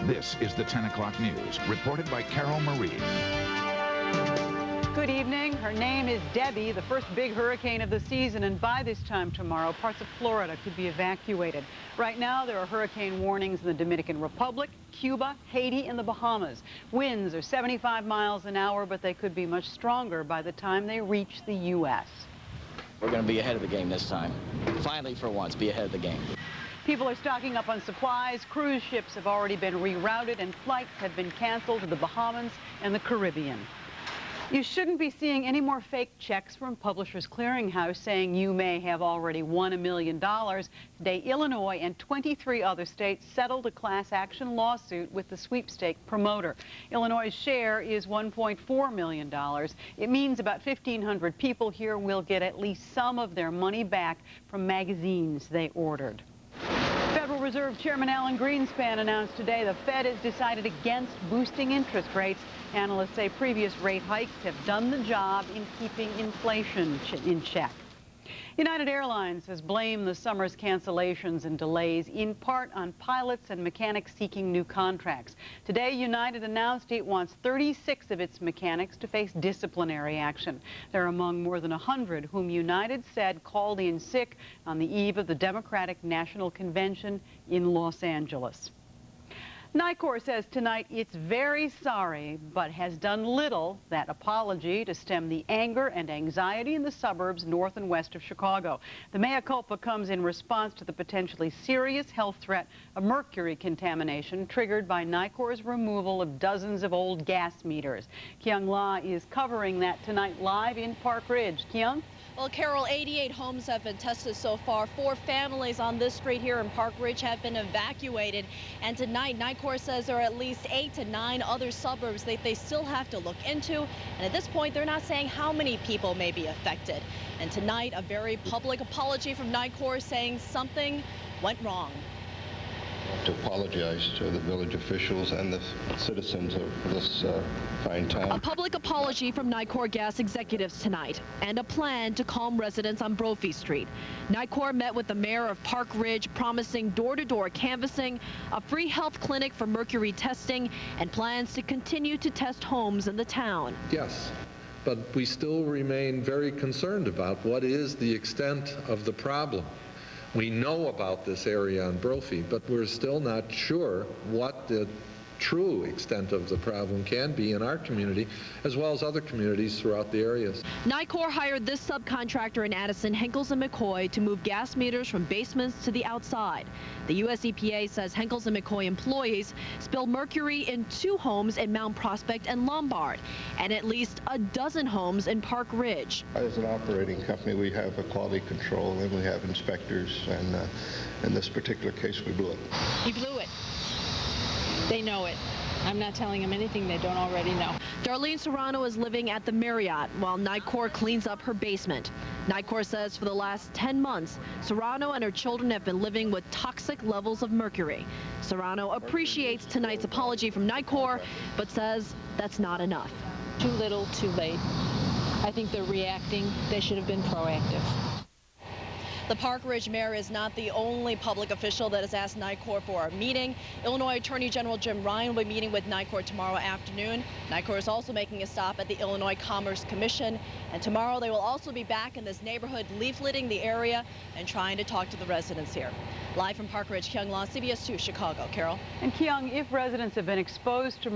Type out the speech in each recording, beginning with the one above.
This is the 10 o'clock news, reported by Carol Marin. Good evening. Her name is Debbie, the first big hurricane of the season, and by this time tomorrow, parts of Florida could be evacuated. Right now, there are hurricane warnings in the Dominican Republic, Cuba, Haiti, and the Bahamas. Winds are 75 miles an hour, but they could be much stronger by the time they reach the U.S. We're going to be ahead of the game this time. Finally, for once, be ahead of the game. People are stocking up on supplies. Cruise ships have already been rerouted, and flights have been canceled to the Bahamas and the Caribbean. You shouldn't be seeing any more fake checks from Publishers Clearinghouse saying you may have already won $1 million. Today, Illinois and 23 other states settled a class action lawsuit with the sweepstake promoter. Illinois' share is $1.4 million. It means about 1,500 people here will get at least some of their money back from magazines they ordered. Federal Reserve Chairman Alan Greenspan announced today the Fed has decided against boosting interest rates. Analysts say previous rate hikes have done the job in keeping inflation in check. United Airlines has blamed the summer's cancellations and delays in part on pilots and mechanics seeking new contracts. Today, United announced it wants 36 of its mechanics to face disciplinary action. They're among more than 100 whom United said called in sick on the eve of the Democratic National Convention in Los Angeles. NICOR says tonight it's very sorry, but has done little, that apology, to stem the anger and anxiety in the suburbs north and west of Chicago. The mea culpa comes in response to the potentially serious health threat of mercury contamination triggered by NICOR's removal of dozens of old gas meters. Kyung La is covering that tonight live in Park Ridge. Kyung? Well, Carol, 88 homes have been tested so far. 4 families on this street here in Park Ridge have been evacuated. And tonight, NICOR says there are at least 8 to 9 other suburbs that they still have to look into. And at this point, they're not saying how many people may be affected. And tonight, a very public apology from NICOR saying something went wrong. To apologize to the village officials and the citizens of this fine town. A public apology from NICOR gas executives tonight, and a plan to calm residents on Brophy Street. NICOR met with the mayor of Park Ridge, promising door-to-door canvassing, a free health clinic for mercury testing, and plans to continue to test homes in the town. Yes, but we still remain very concerned about what is the extent of the problem. We know about this area on Brophy, but we're still not sure what the true extent of the problem can be in our community, as well as other communities throughout the areas. NICOR hired this subcontractor in Addison, Henkels & McCoy, to move gas meters from basements to the outside. The U.S. EPA says Henkels & McCoy employees spilled mercury in 2 homes in Mount Prospect and Lombard, and at least a dozen homes in Park Ridge. As an operating company, we have a quality control and we have inspectors, and in this particular case, we blew it. He blew it. They know it. I'm not telling them anything they don't already know. Darlene Serrano is living at the Marriott while NICOR cleans up her basement. NICOR says for the last 10 months, Serrano and her children have been living with toxic levels of mercury. Serrano appreciates tonight's apology from NICOR, but says that's not enough. Too little, too late. I think they're reacting. They should have been proactive. The Park Ridge mayor is not the only public official that has asked NICOR for a meeting. Illinois Attorney General Jim Ryan will be meeting with NICOR tomorrow afternoon. NICOR is also making a stop at the Illinois Commerce Commission. And tomorrow they will also be back in this neighborhood, leafleting the area and trying to talk to the residents here. Live from Park Ridge, Kyung La, CBS 2, Chicago. Carol? And Kyung, if residents have been exposed to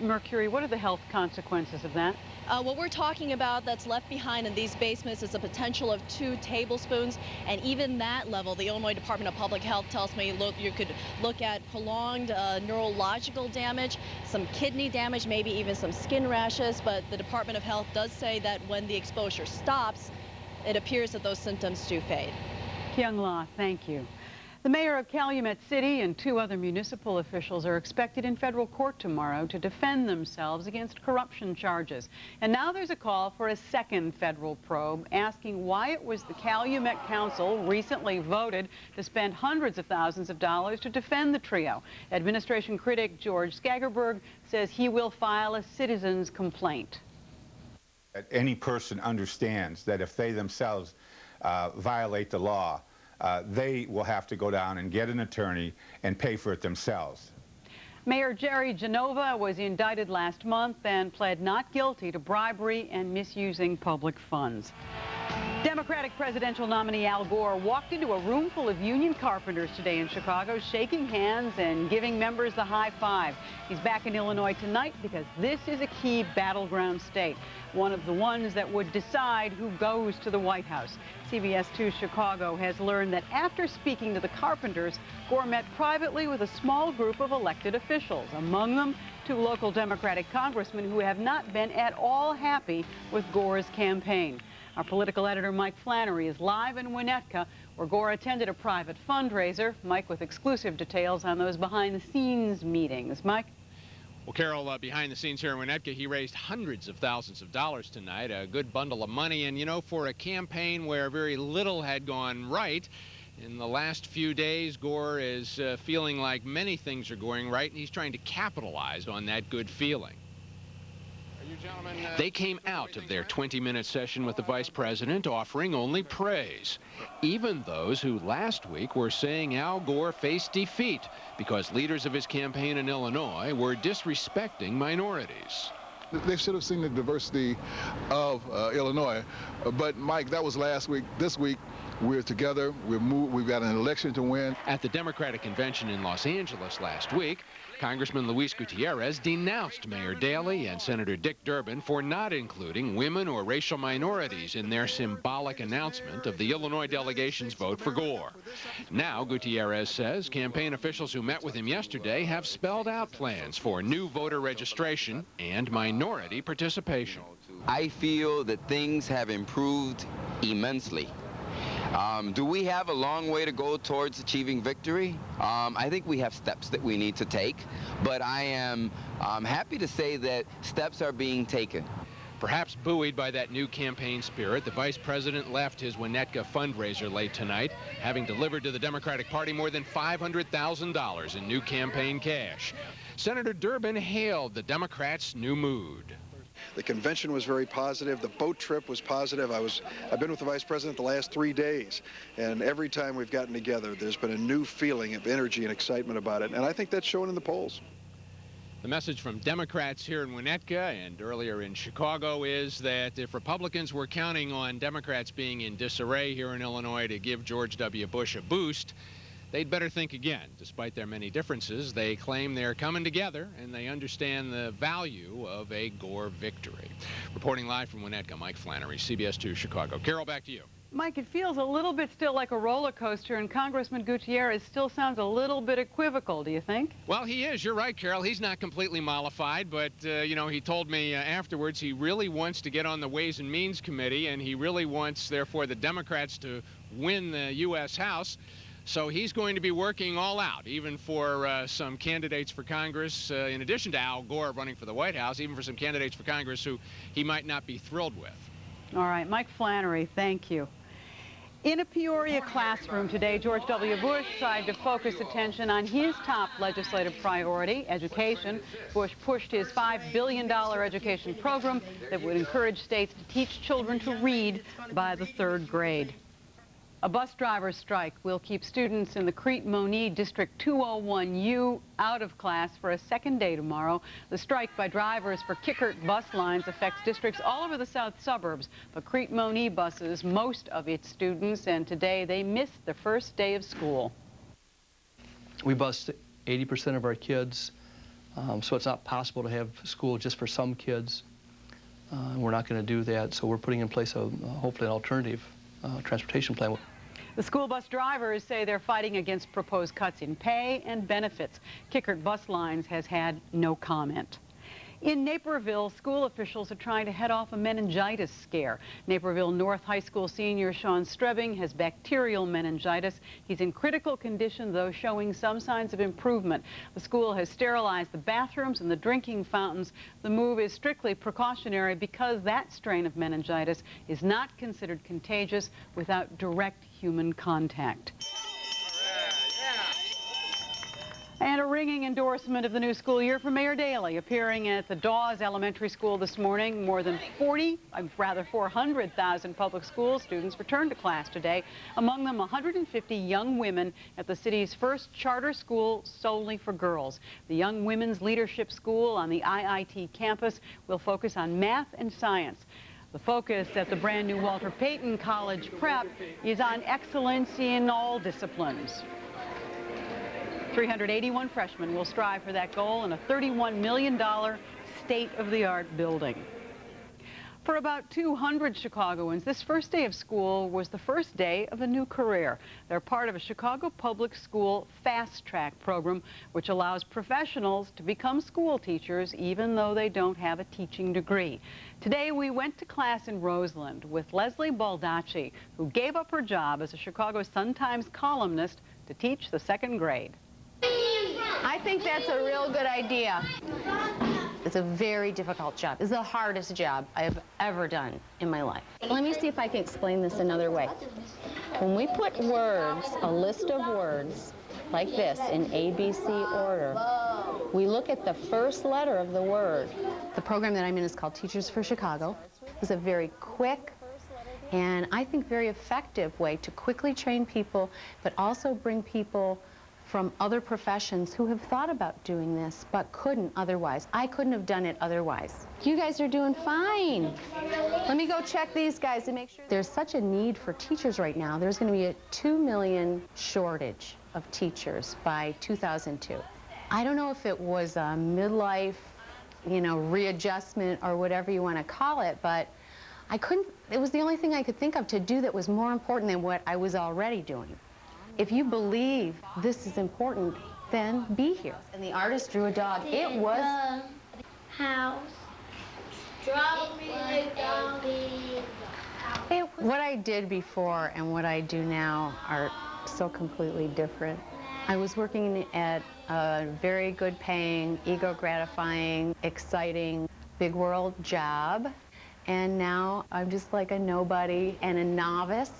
mercury, what are the health consequences of that? What we're talking about that's left behind in these basements is a potential of 2 tablespoons, and even that level, the Illinois Department of Public Health tells me you could look at prolonged neurological damage, some kidney damage, maybe even some skin rashes, but the Department of Health does say that when the exposure stops, it appears that those symptoms do fade. Kyung La, thank you. The mayor of Calumet City and 2 other municipal officials are expected in federal court tomorrow to defend themselves against corruption charges. And now there's a call for a second federal probe asking why it was the Calumet Council recently voted to spend hundreds of thousands of dollars to defend the trio. Administration critic George Skagerberg says he will file a citizen's complaint. Any person understands that if they themselves violate the law, they will have to go down and get an attorney and pay for it themselves. Mayor Jerry Genova was indicted last month and pled not guilty to bribery and misusing public funds. Democratic presidential nominee Al Gore walked into a room full of union carpenters today in Chicago, shaking hands and giving members the high five. He's back in Illinois tonight because this is a key battleground state, one of the ones that would decide who goes to the White House. CBS 2 Chicago has learned that after speaking to the carpenters, Gore met privately with a small group of elected officials, among them 2 local Democratic congressmen who have not been at all happy with Gore's campaign. Our political editor, Mike Flannery, is live in Winnetka, where Gore attended a private fundraiser. Mike with exclusive details on those behind-the-scenes meetings. Mike? Well, Carol, behind the scenes here in Winnetka, he raised hundreds of thousands of dollars tonight, a good bundle of money. And, you know, for a campaign where very little had gone right, in the last few days, Gore is feeling like many things are going right, and he's trying to capitalize on that good feeling. They came out of their 20-minute session with the vice president offering only praise. Even those who last week were saying Al Gore faced defeat because leaders of his campaign in Illinois were disrespecting minorities. They should have seen the diversity of Illinois. But, Mike, that was last week. This week, we're together. We've got an election to win. At the Democratic convention in Los Angeles last week, Congressman Luis Gutierrez denounced Mayor Daley and Senator Dick Durbin for not including women or racial minorities in their symbolic announcement of the Illinois delegation's vote for Gore. Now, Gutierrez says campaign officials who met with him yesterday have spelled out plans for new voter registration and minority participation. I feel that things have improved immensely. Do we have a long way to go towards achieving victory? I think we have steps that we need to take, but I am happy to say that steps are being taken. Perhaps buoyed by that new campaign spirit, the vice president left his Winnetka fundraiser late tonight, having delivered to the Democratic Party more than $500,000 in new campaign cash. Senator Durbin hailed the Democrats' new mood. The convention was very positive. The boat trip was positive. I've been with the vice president the last 3 days, and every time we've gotten together, there's been a new feeling of energy and excitement about it, and I think that's showing in the polls. The message from Democrats here in Winnetka and earlier in Chicago is that if Republicans were counting on Democrats being in disarray here in Illinois to give George W. Bush a boost, they'd better think again. Despite their many differences, they claim they're coming together and they understand the value of a Gore victory. Reporting live from Winnetka, Mike Flannery, CBS 2 Chicago. Carol, back to you. Mike, it feels a little bit still like a roller coaster, and Congressman Gutierrez still sounds a little bit equivocal, do you think? Well, he is. You're right, Carol. He's not completely mollified, but, you know, he told me afterwards he really wants to get on the Ways and Means Committee, and he really wants, therefore, the Democrats to win the U.S. House. So he's going to be working all out, even for some candidates for Congress, in addition to Al Gore running for the White House, even for some candidates for Congress who he might not be thrilled with. All right, Mike Flannery, thank you. In a Peoria classroom today, George W. Bush tried to focus attention on his top legislative priority, education. Bush pushed his $5 billion education program that would encourage states to teach children to read by the 3rd grade. A bus driver's strike will keep students in the Crete-Monee District 201U out of class for a 2nd day tomorrow. The strike by drivers for Kickert bus lines affects districts all over the south suburbs, but Crete-Monee buses most of its students, and today they missed the first day of school. We bus 80% of our kids, so it's not possible to have school just for some kids. We're not going to do that, so we're putting in place hopefully an alternative transportation plan. The school bus drivers say they're fighting against proposed cuts in pay and benefits. Kickert Bus Lines has had no comment. In Naperville, school officials are trying to head off a meningitis scare. Naperville North High School senior Sean Strebbing has bacterial meningitis. He's in critical condition, though showing some signs of improvement. The school has sterilized the bathrooms and the drinking fountains. The move is strictly precautionary because that strain of meningitis is not considered contagious without direct human contact. And a ringing endorsement of the new school year for Mayor Daley, appearing at the Dawes Elementary School this morning. More than 400,000 public school students returned to class today. Among them, 150 young women at the city's first charter school solely for girls. The Young Women's Leadership School on the IIT campus will focus on math and science. The focus at the brand new Walter Payton College Prep is on excellence in all disciplines. 381 freshmen will strive for that goal in a $31 million state-of-the-art building. For about 200 Chicagoans, this first day of school was the first day of a new career. They're part of a Chicago Public School Fast Track program, which allows professionals to become school teachers even though they don't have a teaching degree. Today, we went to class in Roseland with Leslie Baldacci, who gave up her job as a Chicago Sun-Times columnist to teach the second grade. I think that's a real good idea. It's a very difficult job. It's the hardest job I've ever done in my life. Let me see if I can explain this another way. When we put words, a list of words, like this, in ABC order, we look at the first letter of the word. The program that I'm in is called Teachers for Chicago. It's a very quick and I think very effective way to quickly train people, but also bring people from other professions who have thought about doing this but couldn't otherwise. I couldn't have done it otherwise. You guys are doing fine. Let me go check these guys to make sure. There's such a need for teachers right now. There's going to be a 2 million shortage of teachers by 2002. I don't know if it was a midlife, readjustment or whatever you want to call it, but it was the only thing I could think of to do that was more important than what I was already doing. If you believe this is important, then be here. And the artist drew a dog. It was house. Drop me down. What I did before and what I do now are so completely different. I was working at a very good paying, ego gratifying, exciting, big world job. And now I'm just like a nobody and a novice.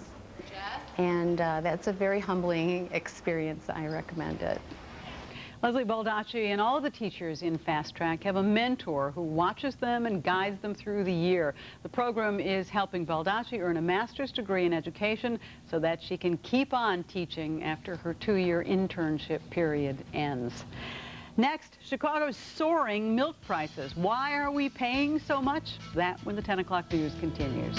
And that's a very humbling experience. I recommend it. Leslie Baldacci and all of the teachers in Fast Track have a mentor who watches them and guides them through the year. The program is helping Baldacci earn a master's degree in education so that she can keep on teaching after her 2-year internship period ends. Next, Chicago's soaring milk prices. Why are we paying so much? That when the 10 o'clock news continues.